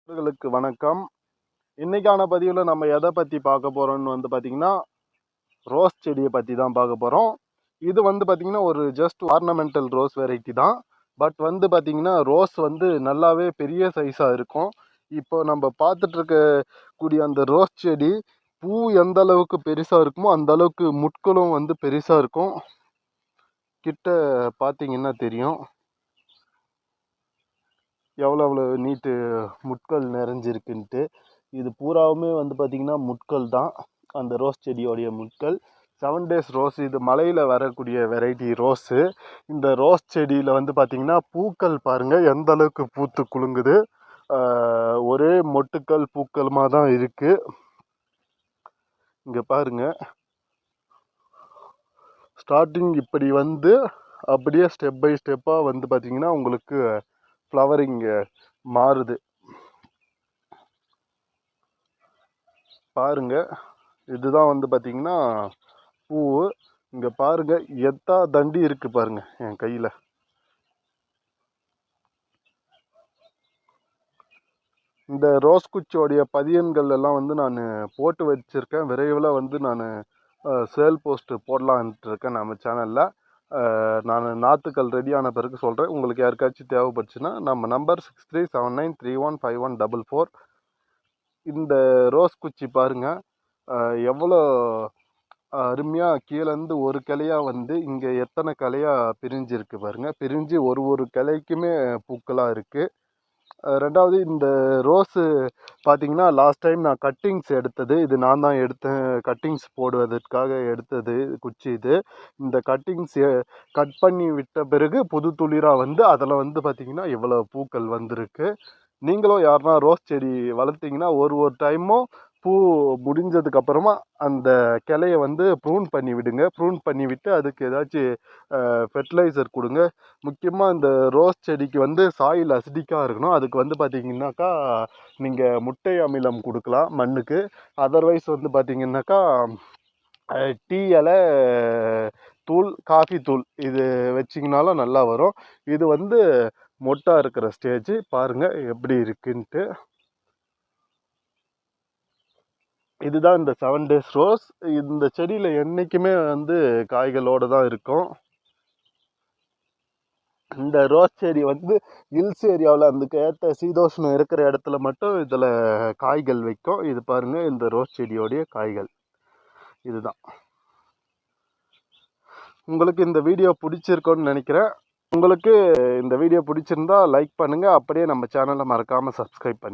நண்பர்களுக்கு வணக்கம். இன்னைக்கான பதிவில் நம்ம எதை பற்றி பார்க்க போகிறோம்னு பார்த்தீங்கன்னா ரோஸ் செடியை பற்றி தான் பார்க்க போகிறோம். இது பார்த்தீங்கன்னா ஒரு ஜஸ்ட் ஆர்னமெண்டல் ரோஸ் வெரைட்டி தான். பட் பார்த்தீங்கன்னா ரோஸ் நல்லாவே பெரிய சைஸாக இருக்கும். இப்போ நம்ம பார்த்துட்டு இருக்கக்கூடிய அந்த ரோஸ் செடி பூ எந்த அளவுக்கு பெருசாக இருக்குமோ அந்த அளவுக்கு முட்களும் பெருசாக இருக்கும். கிட்ட பார்த்தீங்கன்னா தெரியும் எவ்வளோ நீட்டு முட்கள் நிறைஞ்சிருக்குன்ட்டு. இது பூராவுமே பார்த்தீங்கன்னா முட்கள் தான், அந்த ரோஸ் செடியோடைய முட்கள். 7 days ரோஸ், இது மலையில் வரக்கூடிய வெரைட்டி ரோஸு. இந்த ரோஸ் செடியில் பார்த்தீங்கன்னா பூக்கள் பாருங்கள் எந்த அளவுக்கு பூத்து குலுங்குது. ஒரே மொட்டுக்கள் பூக்களுமாக தான் இருக்குது. இங்கே பாருங்க, ஸ்டார்டிங் இப்படி அப்படியே ஸ்டெப் பை ஸ்டெப்பாக பார்த்தீங்கன்னா உங்களுக்கு ஃப்ளவரிங் மாறுது பாருங்க. இதுதான் பார்த்தீங்கன்னா பூ. இங்க பாருங்க எத்தா தண்டி இருக்கு பாருங்க என் கையில. இந்த ரோஸ் குச்சியோடைய பதியன்கள் எல்லாம் நான் போட்டு வச்சிருக்கேன். விரைவில் நான் சேல் போஸ்ட் போடலான்ட்டு இருக்கேன் நம்ம சேனல்ல. நான் நாற்றுக்கள் ரெடியான பிறகு சொல்கிறேன். உங்களுக்கு யாருக்காச்சும் தேவைப்பட்டுச்சுன்னா நம்ம நம்பர் 6379315144. இந்த ரோஸ் குச்சி பாருங்க எவ்வளோ அருமையாக கீழேருந்து ஒரு கிளையாக இங்கே எத்தனை கிளையாக பிரிஞ்சிருக்கு பாருங்க. பிரிஞ்சு ஒரு கிளைக்குமே பூக்களாக இருக்குது. ரெண்டாவது இந்த ரோஸு பார்த்தீங்கன்னா லாஸ்ட் டைம் நான் கட்டிங்ஸ் எடுத்தது, இது நான் தான் எடுத்தேன். கட்டிங்ஸ் போடுவதற்காக எடுத்தது குச்சி இது. இந்த கட்டிங்ஸ் கட் பண்ணி விட்ட பிறகு புது துளிராக அதில் பார்த்தீங்கன்னா இவ்வளோ பூக்கள் வந்திருக்கு. நீங்களும் யாருன்னா ரோஸ் செடி வளர்த்தீங்கன்னா ஒரு டைமும் பூ முடிஞ்சதுக்கு அப்புறமா அந்த கிளையை ப்ரூன் பண்ணி விடுங்க. ப்ரூன் பண்ணி விட்டு அதுக்கு ஏதாச்சும் ஃபெர்டிலைசர் கொடுங்க. முக்கியமாக இந்த ரோஸ் செடிக்கு சாயில் அசிடிக்காக இருக்கணும். அதுக்கு பார்த்தீங்கன்னாக்கா நீங்கள் முட்டை அமிலம் கொடுக்கலாம் மண்ணுக்கு. அதர்வைஸ் பார்த்தீங்கன்னாக்கா டீ இலை தூள், காஃபி தூள் இது வச்சிங்கனாலும் நல்லா வரும். இது மொட்டாக இருக்கிற ஸ்டேஜ் பாருங்கள் எப்படி இருக்குன்ட்டு. இதுதான் இந்த 7 days ரோஸ். இந்த செடியில் என்றைக்குமே காய்களோடு தான் இருக்கும். இந்த ரோஸ் செடி ஹில்ஸ் ஏரியாவில் அதுக்கு ஏற்ற சீதோஷ்ணம் இருக்கிற இடத்துல மட்டும் இதில் காய்கள் வைக்கும். இது பாருங்கள் இந்த ரோஸ் செடியோடைய காய்கள் இதுதான். உங்களுக்கு இந்த வீடியோ பிடிச்சிருக்கோன்னு நினைக்கிறேன். உங்களுக்கு இந்த வீடியோ பிடிச்சிருந்தா லைக் பண்ணுங்கள். அப்படியே நம்ம சேனலை மறக்காமல் சப்ஸ்கிரைப் பண்ணுங்கள்.